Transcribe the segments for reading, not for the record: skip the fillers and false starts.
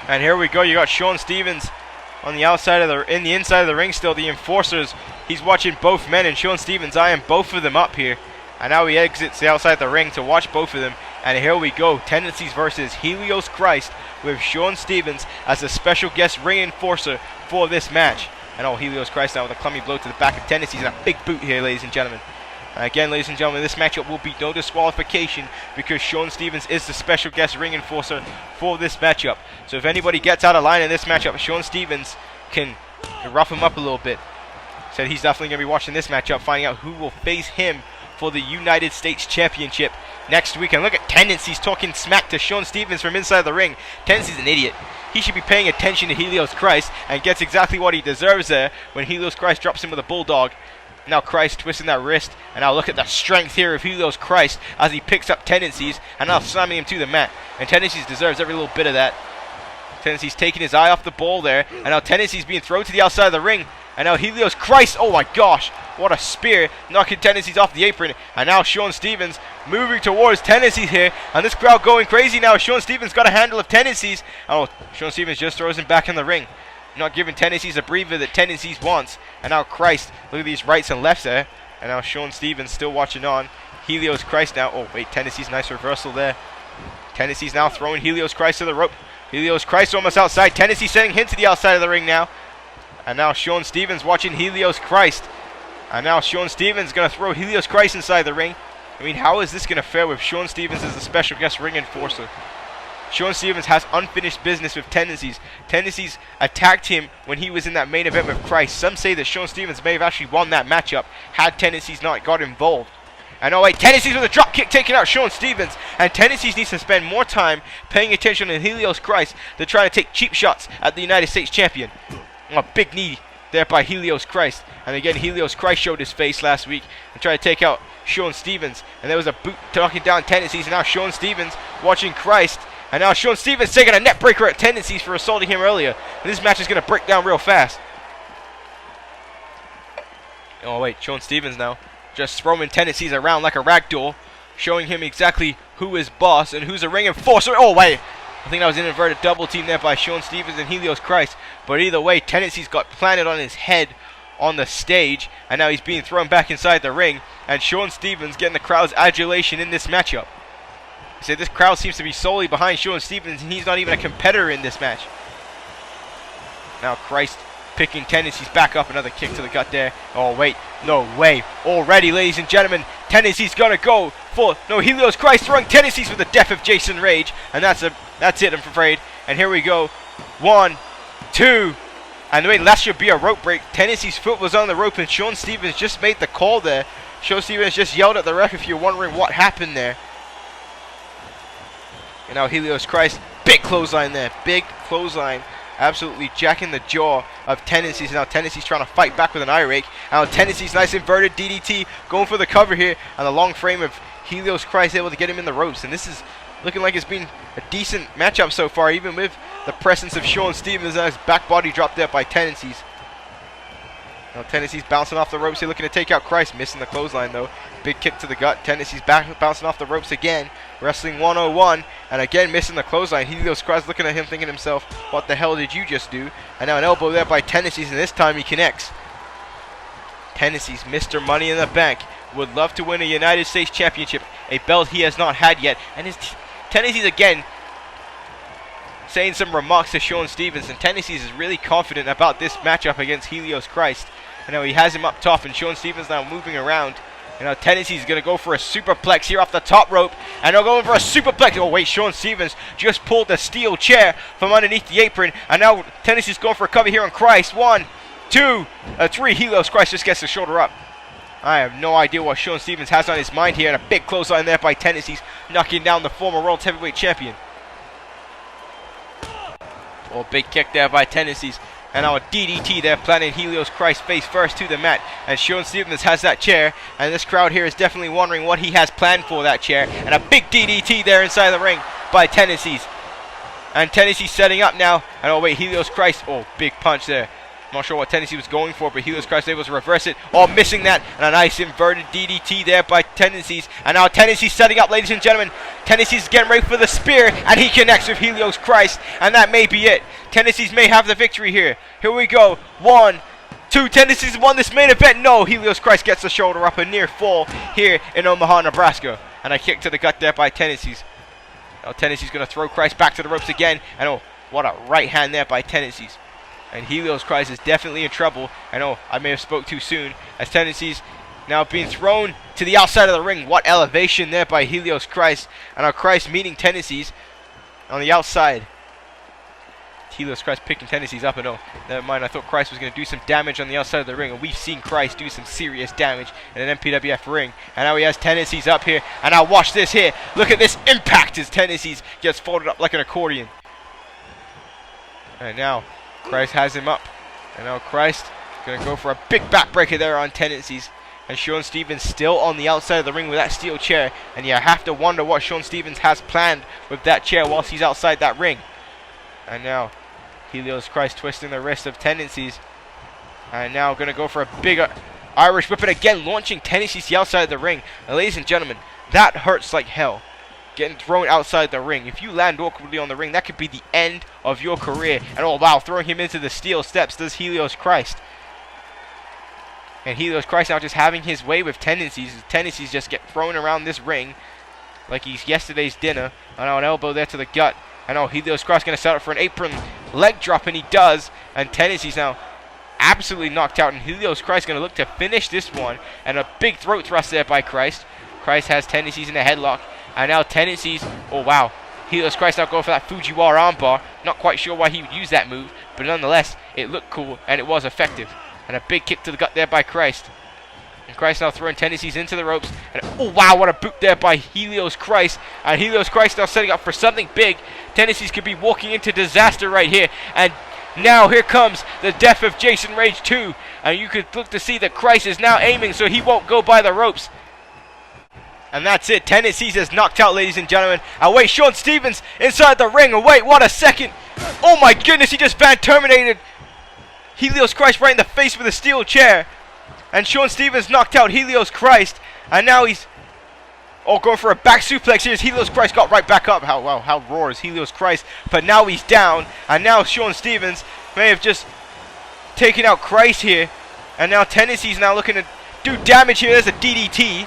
And here we go. You got Shawn Stevens on the outside of the, in the inside of the ring still. The enforcers. He's watching both men, and Shawn Stevens eyeing both of them up here. And now he exits the outside of the ring to watch both of them. And here we go. Tendencies versus Helios Christ with Shawn Stevens as a special guest ring enforcer for this match. And oh, Helios Christ now with a clummy blow to the back of Tendencies and a big boot here, ladies and gentlemen. Again, ladies and gentlemen, this matchup will be no disqualification because Shawn Stevens is the special guest ring enforcer for this matchup. So if anybody gets out of line in this matchup, Shawn Stevens can rough him up a little bit. Said he's definitely going to be watching this matchup, finding out who will face him for the United States Championship next week. And look at Tendencies talking smack to Shawn Stevens from inside the ring. Tendencies an idiot. He should be paying attention to Helios Christ and gets exactly what he deserves there when Helios Christ drops him with a bulldog. Now Christ twisting that wrist, and now look at the strength here of Helios Christ as he picks up Tendencies and now slamming him to the mat. And Tendencies deserves every little bit of that. Tendencies taking his eye off the ball there, and now Tendencies being thrown to the outside of the ring. And now Helios Christ, oh my gosh, what a spear, knocking Tendencies off the apron. And now Shawn Stevens moving towards Tendencies here, and this crowd going crazy now. Shawn Stevens got a handle of Tendencies. Oh, Shawn Stevens just throws him back in the ring. Not giving Tendencies a breather that Tendencies wants. And now Christ, look at these rights and lefts there. And now Shawn Stevens still watching on. Helios Christ now, oh wait, Tendencies, nice reversal there. Tendencies now throwing Helios Christ to the rope. Helios Christ almost outside. Tendencies sending him to the outside of the ring now. And now Shawn Stevens watching Helios Christ. And now Shawn Stevens going to throw Helios Christ inside the ring. I mean, how is this going to fare with Shawn Stevens as the special guest ring enforcer? Shawn Stevens has unfinished business with Tendencies. Tendencies attacked him when he was in that main event with Christ. Some say that Shawn Stevens may have actually won that matchup had Tendencies not got involved. And oh wait, Tendencies with a drop kick taking out Shawn Stevens. And Tendencies needs to spend more time paying attention to Helios Christ than trying to take cheap shots at the United States Champion. A big knee there by Helios Christ. And again, Helios Christ showed his face last week and tried to take out Shawn Stevens. And there was a boot knocking down Tendencies. And now Shawn Stevens watching Christ. And now Shawn Stevens taking a net breaker at Tendencies for assaulting him earlier. And this match is going to break down real fast. Oh wait, Shawn Stevens now just throwing Tendencies around like a rag doll, showing him exactly who is boss and who's a ring enforcer. Oh wait, I think that was an inverted double team there by Shawn Stevens and Helios Christ. But either way, Tendencies got planted on his head on the stage, and now he's being thrown back inside the ring. And Shawn Stevens getting the crowd's adulation in this matchup. So this crowd seems to be solely behind Shawn Stevens, and he's not even a competitor in this match. Now Christ picking Tendencies back up, another kick to the gut there. Oh wait, no way. Already, ladies and gentlemen, Tendencies gonna go for, no, Helios Christ throwing Tendencies with the death of Jason Rage, and that's it, I'm afraid. And here we go, 1, 2, and wait, that should be a rope break. Tendencies' foot was on the rope, and Shawn Stevens just made the call there. Shawn Stevens just yelled at the ref if you're wondering what happened there. And now Helios Christ, big clothesline there, big clothesline. Absolutely jacking the jaw of Tendencies. Now Tendencies trying to fight back with an eye rake. Now Tendencies, nice inverted DDT, going for the cover here. And the long frame of Helios Christ able to get him in the ropes. And this is looking like it's been a decent matchup so far, even with the presence of Shawn Stevens and his back body dropped there by Tendencies. Now Tendencies bouncing off the ropes here, looking to take out Christ, missing the clothesline though. Big kick to the gut. Tendencies back bouncing off the ropes again. Wrestling 101, and again missing the clothesline. Helios Christ looking at him, thinking to himself, what the hell did you just do? And now an elbow there by Tendencies, and this time he connects. Tendencies, Mr. Money in the Bank, would love to win a United States Championship, a belt he has not had yet. And his Tendencies again saying some remarks to Shawn Stevens, and Tendencies is really confident about this matchup against Helios Christ. And now he has him up top, and Shawn Stevens now moving around. And now Tendencies is going to go for a superplex here off the top rope. And they're going for a superplex. Oh wait, Shawn Stevens just pulled the steel chair from underneath the apron. And now Tendencies going for a cover here on Christ. 1, 2, 3. Helios Christ just gets the shoulder up. I have no idea what Shawn Stevens has on his mind here. And a big clothesline there by Tendencies, knocking down the former World Heavyweight Champion. Oh, big kick there by Tendencies. And now a DDT there, planting Helios Christ face first to the mat. And Shawn Stevens has that chair. And this crowd here is definitely wondering what he has planned for that chair. And a big DDT there inside the ring by Tendencies. And Tendencies setting up now. And oh wait, Helios Christ. Oh, big punch there. I'm not sure what Tendencies was going for, but Helios Christ able to reverse it. Oh, missing that. And a nice inverted DDT there by Tendencies. And now Tendencies setting up, ladies and gentlemen. Tendencies is getting ready for the spear. And he connects with Helios Christ. And that may be it. Tendencies may have the victory here. Here we go. 1, 2. Tendencies won this main event. No, Helios Christ gets the shoulder up. A near fall here in Omaha, Nebraska. And a kick to the gut there by Tendencies. Now Tendencies going to throw Christ back to the ropes again. And oh, what a right hand there by Tendencies. And Helios Christ is definitely in trouble. I know I may have spoke too soon. As Tendencies now being thrown to the outside of the ring. What elevation there by Helios Christ. And our Christ meeting Tendencies on the outside. Helios Christ picking Tendencies up. And oh, never mind. I thought Christ was going to do some damage on the outside of the ring. And we've seen Christ do some serious damage in an MPWF ring. And now he has Tendencies up here. And now watch this here. Look at this impact as Tendencies gets folded up like an accordion. And now Christ has him up. And now Christ going to go for a big backbreaker there on Tendencies. And Sean Stevens still on the outside of the ring with that steel chair. And you have to wonder what Sean Stevens has planned with that chair whilst he's outside that ring. And now Helios Christ twisting the wrist of Tendencies. And now going to go for a bigger Irish whip. And again launching Tendencies to the outside of the ring. And ladies and gentlemen, that hurts like hell. Getting thrown outside the ring. If you land awkwardly on the ring, that could be the end of your career. And oh wow, throwing him into the steel steps does Helios Christ. And Helios Christ now just having his way with Tendencies. Tendencies just get thrown around this ring like he's yesterday's dinner. And now an elbow there to the gut. And oh, Helios Christ going to set up for an apron leg drop, and he does. And Tendencies now absolutely knocked out. And Helios Christ going to look to finish this one. And a big throat thrust there by Christ. Christ has Tendencies in a headlock. And now Tendencies, oh wow, Helios Christ now going for that Fujiwara armbar. Not quite sure why he would use that move, but nonetheless, it looked cool and it was effective. And a big kick to the gut there by Christ. And Christ now throwing Tendencies into the ropes. And oh wow, what a boot there by Helios Christ. And Helios Christ now setting up for something big. Tendencies could be walking into disaster right here. And now here comes the death of Jason Rage 2. And you could look to see that Christ is now aiming so he won't go by the ropes. And that's it. Tendencies is knocked out, ladies and gentlemen. And wait, Sean Stevens inside the ring. And wait, what a second. Oh my goodness, he just Van Terminated Helios Christ right in the face with a steel chair. And Sean Stevens knocked out Helios Christ. And now he's going for a back suplex here. Helios Christ got right back up. How raw is Helios Christ. But now he's down. And now Sean Stevens may have just taken out Christ here. And now Tendencies now looking to do damage here. There's a DDT.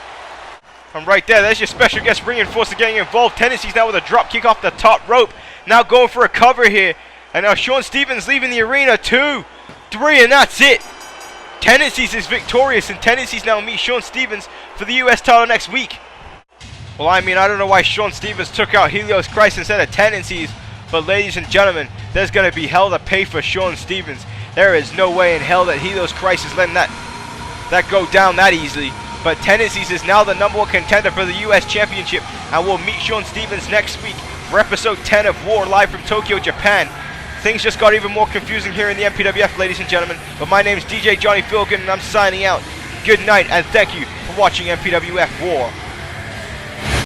And right there, there's your special guest reinforcer getting involved. Tendencies now with a drop kick off the top rope. Now going for a cover here. And now Sean Stevens leaving the arena. 2, 3, and that's it. Tendencies is victorious, and Tendencies now meet Sean Stevens for the US title next week. Well, I mean, I don't know why Sean Stevens took out Helios Christ instead of Tendencies. But ladies and gentlemen, there's going to be hell to pay for Sean Stevens. There is no way in hell that Helios Christ is letting that go down that easily. But Tendencies is now the #1 contender for the US Championship. And we'll meet Sean Stevens next week for episode 10 of WAR live from Tokyo, Japan. Things just got even more confusing here in the MPWF, ladies and gentlemen. But my name's DJ Johnny Philkin, and I'm signing out. Good night, and thank you for watching MPWF WAR.